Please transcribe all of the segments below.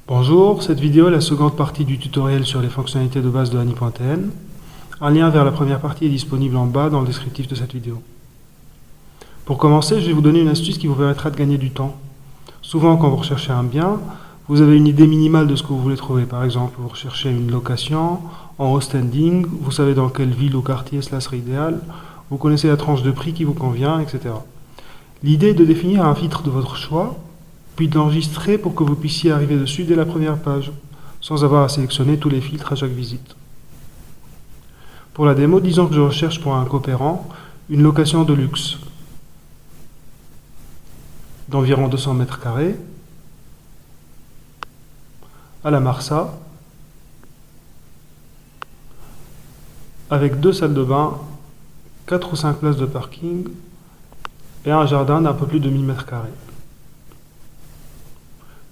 Bonjour, cette vidéo est la seconde partie du tutoriel sur les fonctionnalités de base de Ani.tn. Un lien vers la première partie est disponible en bas dans le descriptif de cette vidéo. Pour commencer, je vais vous donner une astuce qui vous permettra de gagner du temps. Souvent, quand vous recherchez un bien, vous avez une idée minimale de ce que vous voulez trouver. Par exemple, vous recherchez une location en haut standing, vous savez dans quelle ville ou quartier cela serait idéal, vous connaissez la tranche de prix qui vous convient, etc. L'idée est de définir un filtre de votre choix, puis de l'enregistrer pour que vous puissiez arriver dessus dès la première page, sans avoir à sélectionner tous les filtres à chaque visite. Pour la démo, disons que je recherche pour un coopérant une location de luxe d'environ 200 mètres carrés à la Marsa, avec 2 salles de bain, 4 ou 5 places de parking et un jardin d'un peu plus de 1000 mètres carrés.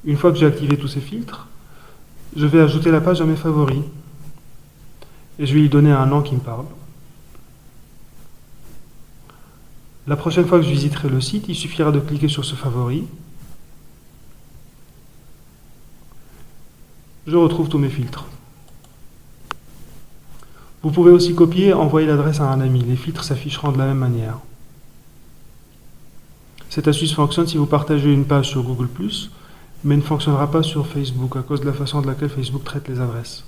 Une fois que j'ai activé tous ces filtres, je vais ajouter la page à mes favoris et je vais lui donner un nom qui me parle. La prochaine fois que je visiterai le site, il suffira de cliquer sur ce favori. Je retrouve tous mes filtres. Vous pouvez aussi copier et envoyer l'adresse à un ami. Les filtres s'afficheront de la même manière. Cette astuce fonctionne si vous partagez une page sur Google+, mais ne fonctionnera pas sur Facebook à cause de la façon de laquelle Facebook traite les adresses.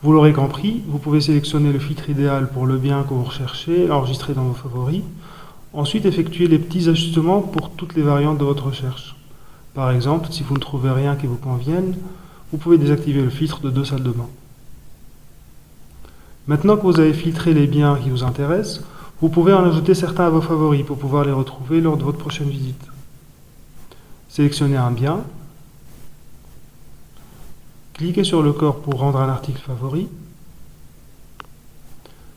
Vous l'aurez compris, vous pouvez sélectionner le filtre idéal pour le bien que vous recherchez, l'enregistrer dans vos favoris, ensuite effectuer les petits ajustements pour toutes les variantes de votre recherche. Par exemple, si vous ne trouvez rien qui vous convienne, vous pouvez désactiver le filtre de 2 salles de bain. Maintenant que vous avez filtré les biens qui vous intéressent, vous pouvez en ajouter certains à vos favoris pour pouvoir les retrouver lors de votre prochaine visite. Sélectionnez un bien, cliquez sur le corps pour rendre un article favori.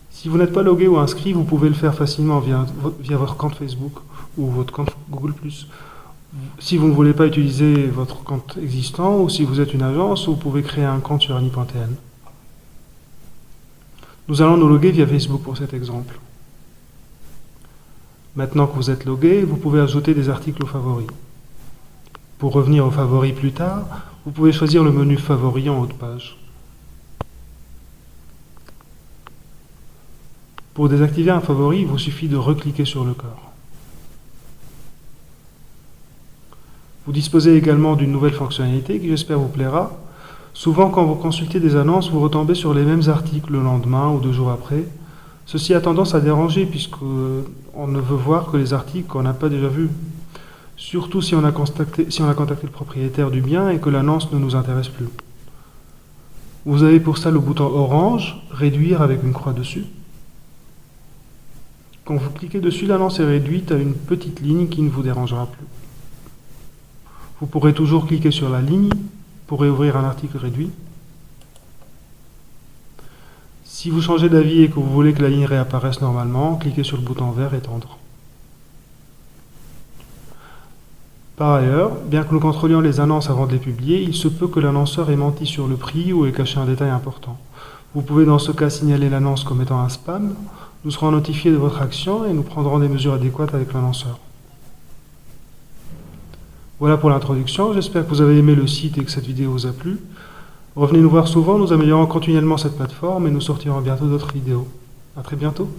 Si vous n'êtes pas logué ou inscrit, vous pouvez le faire facilement via votre compte Facebook ou votre compte Google+. Si vous ne voulez pas utiliser votre compte existant ou si vous êtes une agence, vous pouvez créer un compte sur Ani.tn. Nous allons nous loguer via Facebook pour cet exemple. Maintenant que vous êtes logué, vous pouvez ajouter des articles aux favoris. Pour revenir aux favoris plus tard, vous pouvez choisir le menu Favoris en haut de page. Pour désactiver un favori, il vous suffit de recliquer sur le corps. Vous disposez également d'une nouvelle fonctionnalité qui j'espère vous plaira. Souvent, quand vous consultez des annonces, vous retombez sur les mêmes articles le lendemain ou 2 jours après. Ceci a tendance à déranger puisqu'on ne veut voir que les articles qu'on n'a pas déjà vus. Surtout si on a contacté le propriétaire du bien et que l'annonce ne nous intéresse plus. Vous avez pour ça le bouton orange, réduire avec une croix dessus. Quand vous cliquez dessus, l'annonce est réduite à une petite ligne qui ne vous dérangera plus. Vous pourrez toujours cliquer sur la ligne pour réouvrir un article réduit. Si vous changez d'avis et que vous voulez que la ligne réapparaisse normalement, cliquez sur le bouton vert étendre. Par ailleurs, bien que nous contrôlions les annonces avant de les publier, il se peut que l'annonceur ait menti sur le prix ou ait caché un détail important. Vous pouvez dans ce cas signaler l'annonce comme étant un spam, nous serons notifiés de votre action et nous prendrons des mesures adéquates avec l'annonceur. Voilà pour l'introduction, j'espère que vous avez aimé le site et que cette vidéo vous a plu. Revenez nous voir souvent, nous améliorons continuellement cette plateforme et nous sortirons bientôt d'autres vidéos. À très bientôt.